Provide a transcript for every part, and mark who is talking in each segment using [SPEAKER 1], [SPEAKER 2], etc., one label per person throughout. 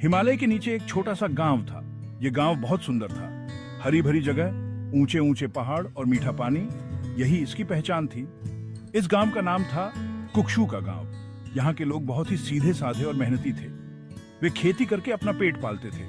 [SPEAKER 1] हिमालय के नीचे एक छोटा सा गांव था। ये गांव बहुत सुंदर था। हरी भरी जगह, ऊंचे ऊंचे पहाड़ और मीठा पानी, यही इसकी पहचान थी। इस गांव का नाम था कुक्षू का गांव। यहाँ के लोग बहुत ही सीधे साधे और मेहनती थे। वे खेती करके अपना पेट पालते थे।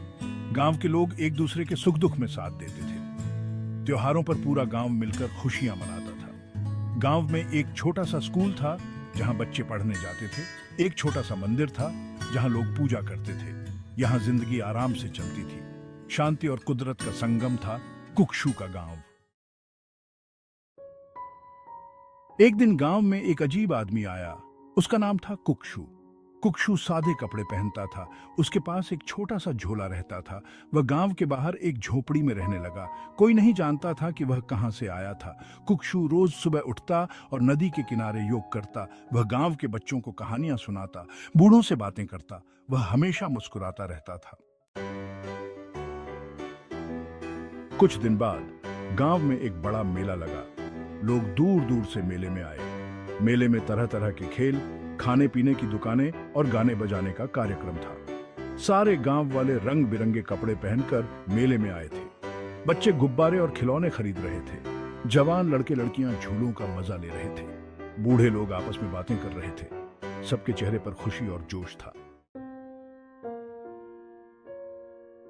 [SPEAKER 1] गांव के लोग एक दूसरे के सुख दुख में साथ देते थे। त्योहारों पर पूरा गांव मिलकर खुशियां मनाता था। गांव में एक छोटा सा स्कूल था जहां बच्चे पढ़ने जाते थे। एक छोटा सा मंदिर था जहां लोग पूजा करते थे। यहाँ जिंदगी आराम से चलती थी। शांति और कुदरत का संगम था कुक्षू का गांव। एक दिन गांव में एक अजीब आदमी आया। उसका नाम था कुक्षू। कुक्षू सादे कपड़े पहनता था। उसके पास एक छोटा सा झोला रहता था। वह गांव के बाहर एक झोपड़ी में रहने लगा। कोई नहीं जानता था कि वह कहां से आया था। कुक्षू रोज सुबह उठता और नदी के किनारे योग करता। वह गांव के बच्चों को कहानियां सुनाता, बूढ़ों से बातें करता। वह हमेशा मुस्कुराता रहता था। कुछ दिन बाद गांव में एक बड़ा मेला लगा। लोग दूर दूर से मेले में आए। मेले में तरह तरह के खेल, खाने पीने की दुकानें और गाने बजाने का कार्यक्रम था। सारे गांव वाले रंग बिरंगे कपड़े पहनकर मेले में आए थे। बच्चे गुब्बारे और खिलौने खरीद रहे थे। जवान लड़के लड़कियां झूलों का मजा ले रहे थे। बूढ़े लोग आपस में बातें कर रहे थे। सबके चेहरे पर खुशी और जोश था।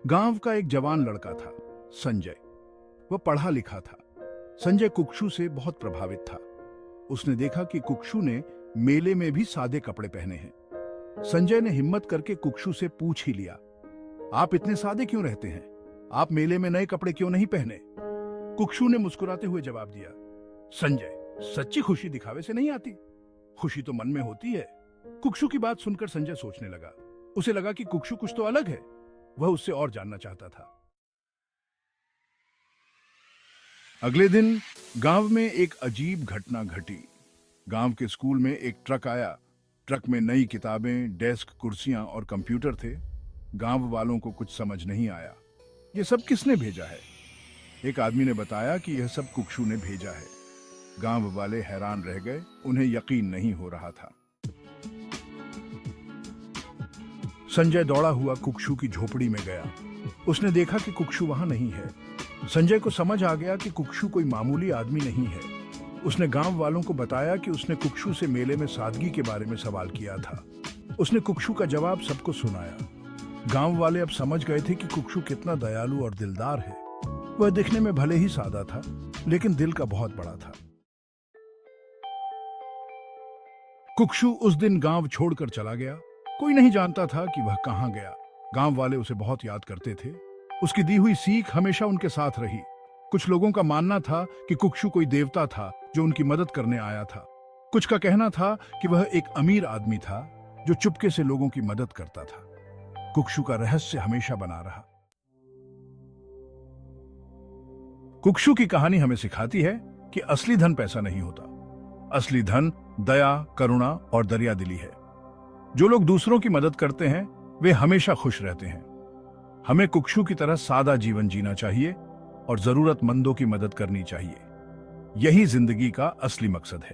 [SPEAKER 1] गांव का एक जवान लड़का था, संजय। वह पढ़ा लिखा था। संजय कुक्षू से बहुत प्रभावित था। उसने देखा कि कुक्षू ने मेले में भी सादे कपड़े पहने हैं। संजय ने हिम्मत करके कुक्षू से पूछ ही लिया, आप इतने सादे क्यों रहते हैं? आप मेले में नए कपड़े क्यों नहीं पहने? कुक्षू ने मुस्कुराते हुए जवाब दिया, संजय, सच्ची खुशी दिखावे से नहीं आती। खुशी तो मन में होती है। कुक्षू की बात सुनकर संजय सोचने लगा। उसे लगा कि कुक्षू कुछ तो अलग है। वह उससे और जानना चाहता था। अगले दिन गांव में एक अजीब घटना घटी। गांव के स्कूल में एक ट्रक आया। ट्रक में नई किताबें, डेस्क, कुर्सियां और कंप्यूटर थे। गांव वालों को कुछ समझ नहीं आया। यह सब किसने भेजा है? एक आदमी ने बताया कि यह सब कुक्षू ने भेजा है। गांव वाले हैरान रह गए। उन्हें यकीन नहीं हो रहा था। संजय दौड़ा हुआ कुक्षू की झोपड़ी में गया। उसने देखा कि कुक्षू वहां नहीं है। संजय को समझ आ गया कि कुक्षू कोई मामूली आदमी नहीं है। उसने गांव वालों को बताया कि उसने कुक्षू से मेले में सादगी के बारे में सवाल किया था। उसने कुक्षू का जवाब सबको सुनाया। गांव वाले अब समझ गए थे कि कुक्षू कितना दयालु और दिलदार है। वह दिखने में भले ही सादा था, लेकिन दिल का बहुत बड़ा था। कुक्षू उस दिन गांव छोड़कर चला गया। कोई नहीं जानता था कि वह कहां गया। गांव वाले उसे बहुत याद करते थे। उसकी दी हुई सीख हमेशा उनके साथ रही। कुछ लोगों का मानना था कि कुक्षू कोई देवता था जो उनकी मदद करने आया था। कुछ का कहना था कि वह एक अमीर आदमी था जो चुपके से लोगों की मदद करता था। कुक्षू का रहस्य हमेशा बना रहा। कुक्षू की कहानी हमें सिखाती है कि असली धन पैसा नहीं होता। असली धन दया, करुणा और दरियादिली है। जो लोग दूसरों की मदद करते हैं वे हमेशा खुश रहते हैं। हमें कुक्षू की तरह सादा जीवन जीना चाहिए और जरूरतमंदों की मदद करनी चाहिए। यही जिंदगी का असली मकसद है।